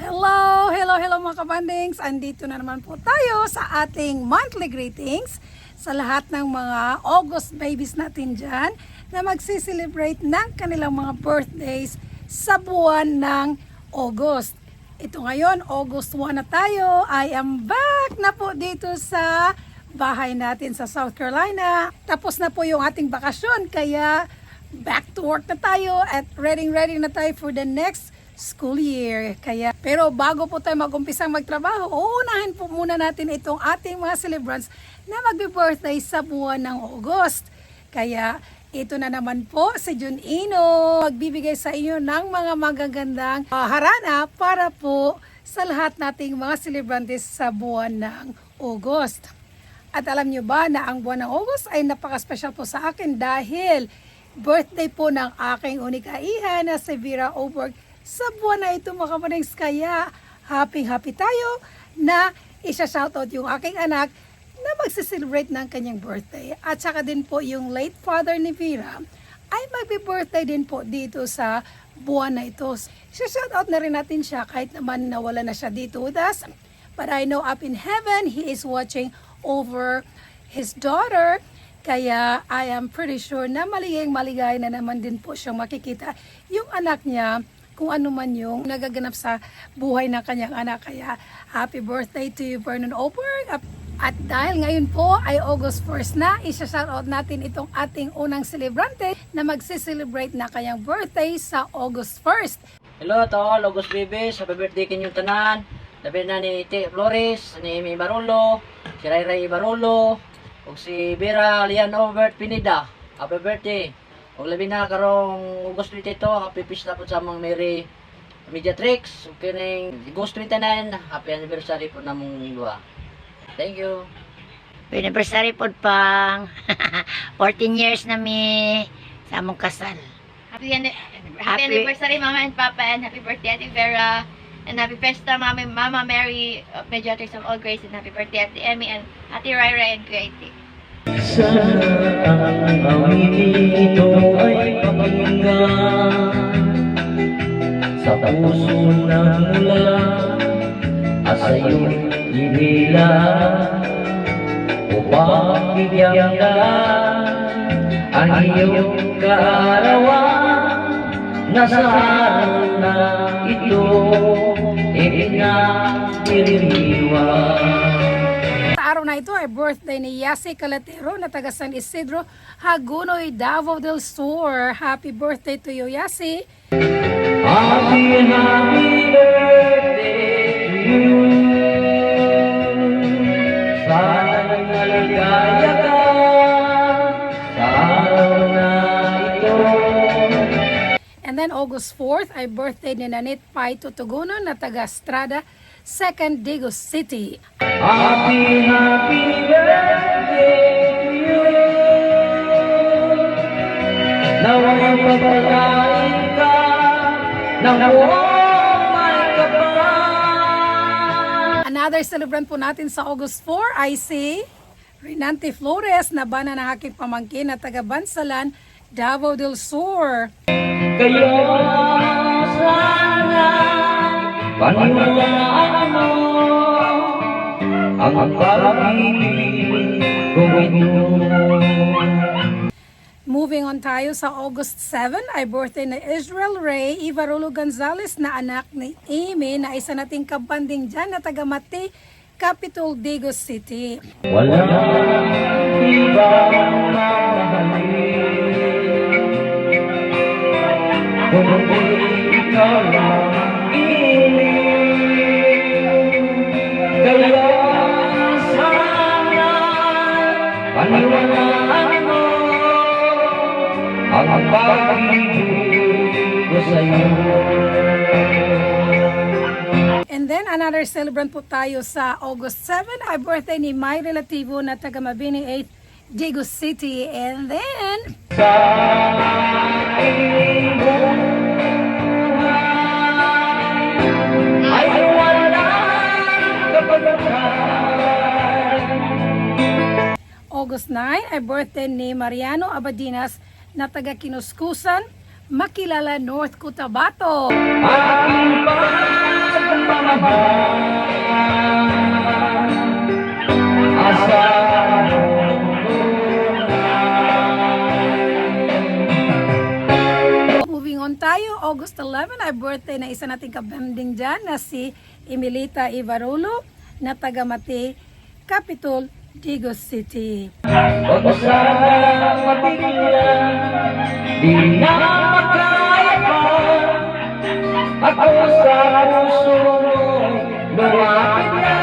Hello, hello, hello mga kabandings. Andito na naman po tayo sa ating monthly greetings sa lahat ng mga August babies natin dyan na magsiselebrate ng kanilang mga birthdays sa buwan ng August. Ito ngayon, August 1 na tayo. I am back na po dito sa bahay natin sa South Carolina. Tapos na po yung ating bakasyon, kaya back to work na tayo at ready na tayo for the next school year. Pero bago po tayo mag-umpisang magtrabaho, uunahin po muna natin itong ating mga celebrants na magbe-birthday sa buwan ng August. Kaya ito na naman po si Jun Ino, magbibigay sa inyo ng mga magagandang harana para po sa lahat nating mga celebrantes sa buwan ng August. At alam nyo ba na ang buwan ng August ay napaka-special po sa akin dahil birthday po ng aking unikaihan na si Vera Oberg sa buwan na ito mga kapanings. Kaya happy tayo na isa-shoutout yung aking anak na magsiselebrate ng kanyang birthday. At saka din po yung late father ni Vera ay magbe-birthday din po dito sa buwan na ito. Isa-shoutout na rin natin siya kahit naman nawala na siya dito with us. But I know up in heaven, he is watching over his daughter. Kaya I am pretty sure na maligay na naman din po siyang makikita yung anak niya kung ano man yung nagaganap sa buhay ng kanyang anak. Kaya happy birthday to you, Vernon Oberg. At dahil ngayon po ay August 1st na, isa-shoutout natin itong ating unang celebrante na magsiselebrate na kanyang birthday sa August 1st. Hello to all August babies, happy birthday kinyong tanan. Labi na ni T. Flores, ni Amy Barolo, si Ray Barolo, ug si Vera Lian Obert Pinida. Happy birthday. Ug labi na karong August 22, happy pista po sa mga Mary Mediatrix. Ug kining August 29, happy anniversary po namong duha. Thank you. Happy anniversary po pang 14 years na mi sa among kasal. Happy anniversary, Mama and Papa, and happy birthday, Ate Vera, and happy festa, Mama Mary, Mediatrix of All Grace, and happy birthday, Ate Emmy, and Ate Rai and Grady. Sana ang awitin ito ay pakinggan sa puso ng mula at sa iyong ibila upang bigyan ka ang iyong kaarawan na sa araw na ito ipinagdiriwang. Sa araw na ito ay birthday ni Yasi Calatero na taga San Isidro, Hagunoy, Davao del Sur. Happy birthday to you, Yasi. Happy birthday to you. Sana naligaya ka sa araw na ito. And then August 4th ay birthday ni Nanit Paito Tuguno na taga Estrada, 2nd Digo City. Happy birthday to you. Nawa'y pagpalain ka ng buong may kapal. Another celebrant po natin sa August 4 ay si Renante Flores na bana ng aking pamangkin na taga Bansalan, Davao del Sur. Kaya sana paniwalaan mo ang pag-ibig kong ito. Moving on tayo sa August 7 ay birthday na Israel Ray Ivarolo Gonzalez na anak ni Amy na isa nating kabanding dyan na taga Mati, Capital Digo City. Walang ibang mamahalin kung ikaw lang kaya sana paniwalaan mo ang pag-ibig ko sa'yo. And then another celebrant po tayo sa August 7 ay birthday ni my relativo na taga Mabini 8, Digo City. And then Sa aking buhay ay walang kapagatan. August 9 ay birthday ni Mariano Abadinas na taga Kinuskusan, Makilala, North Cotabato. Aking pagmamahal Asa Moving on tayo, August 11 ay birthday na isa nating kabanding dyan na si Emilita Ivarulo na taga Mati, Capitol, Digos City. Huwag mo sanang mapigilan, di na makaya pa. Ako sa puso mo'y lumapit na.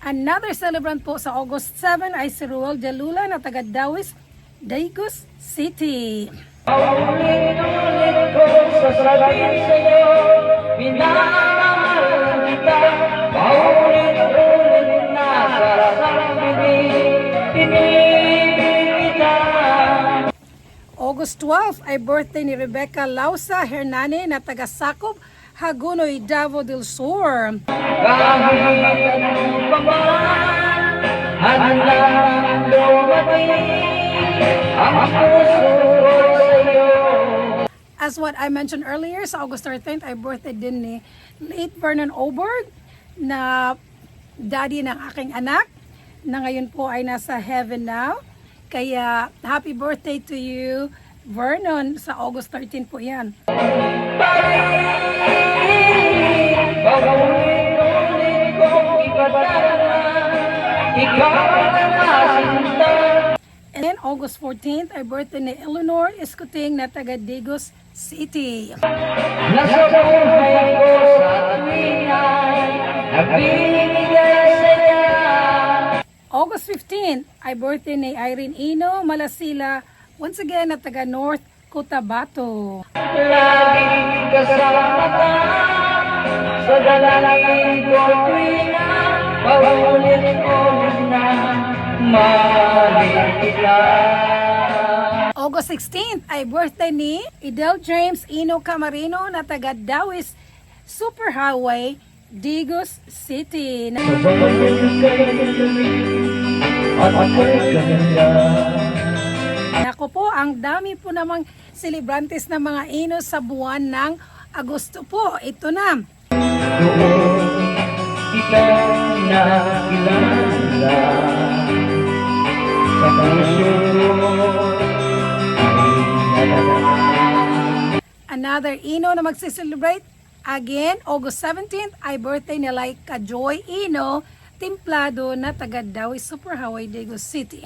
Another celebrant po sa August 7 ay si Ruel Jalula na taga Dawis, Digos City. Paulit-ulit ko sasabihin sa'yo, minamahal kita. Paulit-ulit na sasabihin, pinipili kita. August 12 ay birthday ni Rebecca Lausa Hernane na taga Sakop, Hagonoy, Davao del Sur. Kahit anong paman, handang dumating ang puso ko sa'yo. As what I mentioned earlier, sa August 13th ay birthday din ni late Vernon Oberg na daddy ng aking anak na ngayon po ay nasa heaven now. Kaya happy birthday to you, Vernon, sa August 13 po yan. Paulit-ulit kong ipadala, ikaw ang nasinta. And then August 14th ay birthday ni Eleanor Escuting na taga Digos City. Nasa buhay ko sa tuwing ay nagbibigay saya. August 15th ay birthday ni Irene Ino Malasila, once again na taga North Cotabato. Laging kasama ka sa dalangin ko tuwing na paulit-ulit na mahalin kita. August 16th ay birthday ni Idel James Ino Camarino na taga Dawis Superhighway, Digos City. At ako'y gaganda. Nako po, ang dami po namang celebrantes na mga ino sa buwan ng Agosto po. Ito na. Doon kita nakilala sa puso ay nalala. Another ino na magsiselebrate again, August 17th ay birthday ni Laika Joy Ino Templado na taga Dawis Superhighway, Digos City.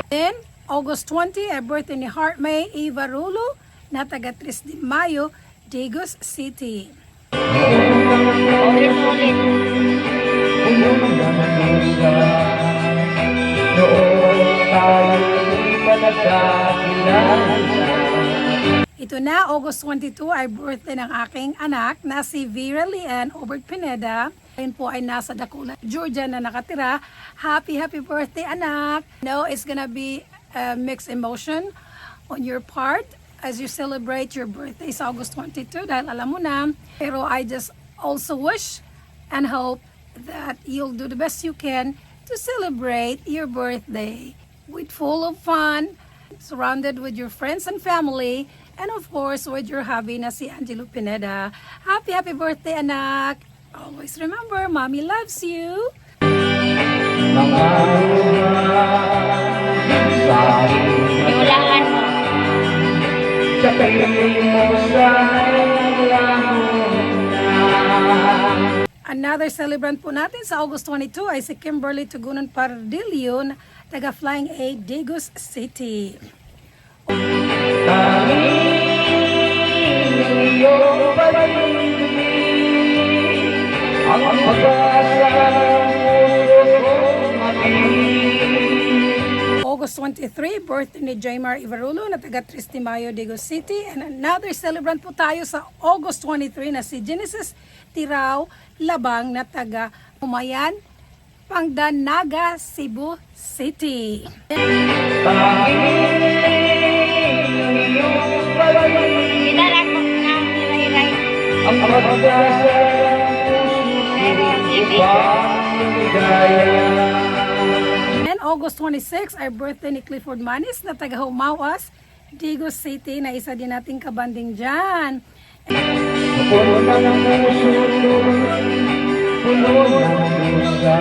Then, August 20 ay birthday ni Heart May Eva Rulo na taga 3 de Mayo, Digos City. Ito na, August 22 ay birthday ng aking anak na si Vera Lian Obert Pineda. Ayun po ay nasa Dacula, Georgia na nakatira. Happy birthday, anak! No, it's gonna be a mixed emotion on your part as you celebrate your birthday sa August 22 dahil alam mo na. Pero I just also wish and hope that you'll do the best you can to celebrate your birthday with full of fun, surrounded with your friends and family, and of course with your hubby na si Angelo Pineda. Happy birthday, anak! Always remember, Mommy loves you! Mga sa Iulaan mo. sa piling mo sa lamon na. Another celebrant po natin sa August 22 ay si Kimberly Tugunan Pardillo, taga Flying A, Digos City. Tanging iyong pag-ibig ang pag-asa ng puso kong mabig. August 23, birthday ni Jaymar Ivarulo na taga 3 de Mayo, Digos City. And another celebrant po tayo sa August 23 na si Genesis Tirao Labang na taga Umayan, Pangdanaga, Cebu City. Tanging iyong pag-ibig Sinara ko na hiray-hiray. ang pag-asa ng puso kong ligaya. And August 26 ay birthday ni Clifford Manis na taga Humawas, Digos City, na isa din nating kabanding dyan. Puno ng puso, puno ng pusa.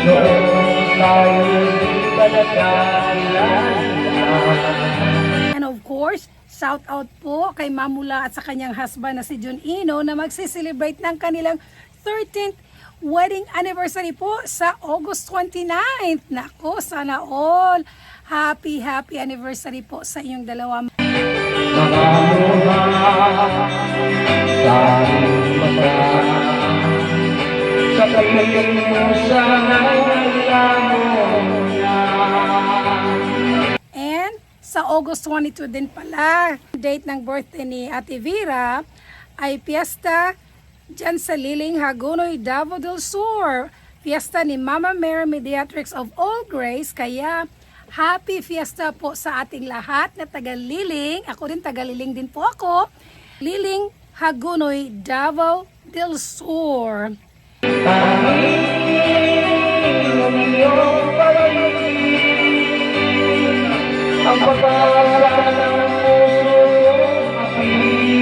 Noong tayo'y pa nagkakilala. And of course, shout out po kay Mamula at sa kanyang husband na si Jun Ino na magsiselebrate ng kanilang 13th wedding anniversary po sa August 29th. Nako, sana all. Happy anniversary po sa inyong dalawa. Mga luha sa aking mata. Sa piling mo sa lamon na. And sa August 22 din pala, date ng birthday ni Ate Vera ay piyesta dyan sa Liling, Hagonoy, Davao del Sur. Fiesta ni Mama Mary Mediatrix of All Grace. Kaya happy fiesta po sa ating lahat na taga-Liling. Ako rin taga-Liling din po ako. Liling, Hagonoy, Davao del Sur. Tanging ang iyong pag-ibig, ang pag-asa ng puso kong aking.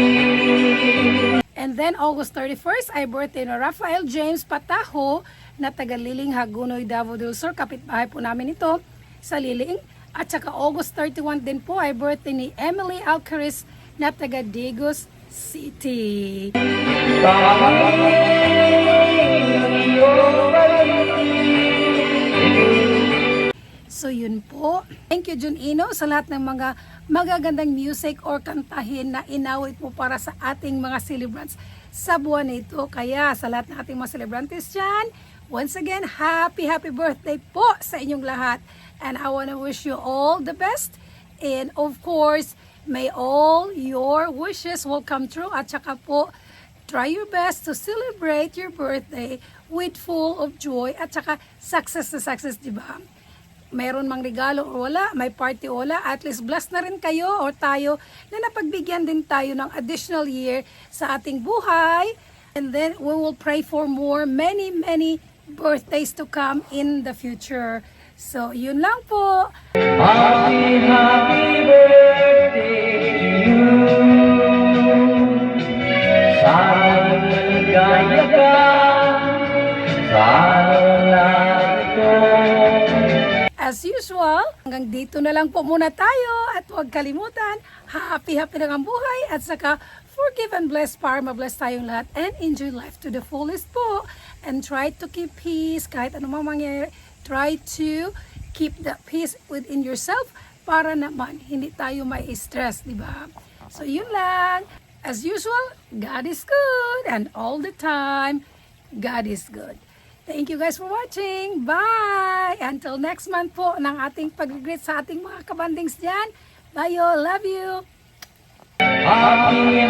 And then August 31st ay birthday ni Rafael James Pataho na taga-Liling, Hagonoy, Davao del Sur. Kapitbahay po namin ito sa Liling. At saka August 31 din po ay birthday ni Emily Alcaris na taga-Digos City. Tanging ang iyong pag-ibig. So yun po. Thank you Jun Ino sa lahat ng mga magagandang music or kantahin na inawit mo para sa ating mga celebrants sa buwan na ito. Kaya sa lahat ng ating mga celebrantes dyan, once again, happy birthday po sa inyong lahat. And I want to wish you all the best. And of course, may all your wishes will come true. At saka po, try your best to celebrate your birthday with full of joy. At saka success na success, di ba? Mayroon mang regalo o wala, may party o wala, at least blessed na rin kayo or tayo na napagbigyan din tayo ng additional year sa ating buhay. And then we will pray for many birthdays to come in the future. So, yun lang po. Happy birthday to you. Sana maligaya ka sa araw na ito. As usual, hanggang dito na lang po muna tayo at huwag kalimutan, happy lang ang buhay at saka forgive and bless para mabless tayong lahat and enjoy life to the fullest po and try to keep peace kahit anumang mangyayari. Try to keep that peace within yourself para naman hindi tayo may stress, di ba? So yun lang. As usual, God is good and all the time, God is good. Thank you guys for watching. Bye! Until next month po ng ating pag-greet sa ating mga kabandings dyan. Bye, yo. Love you. Happy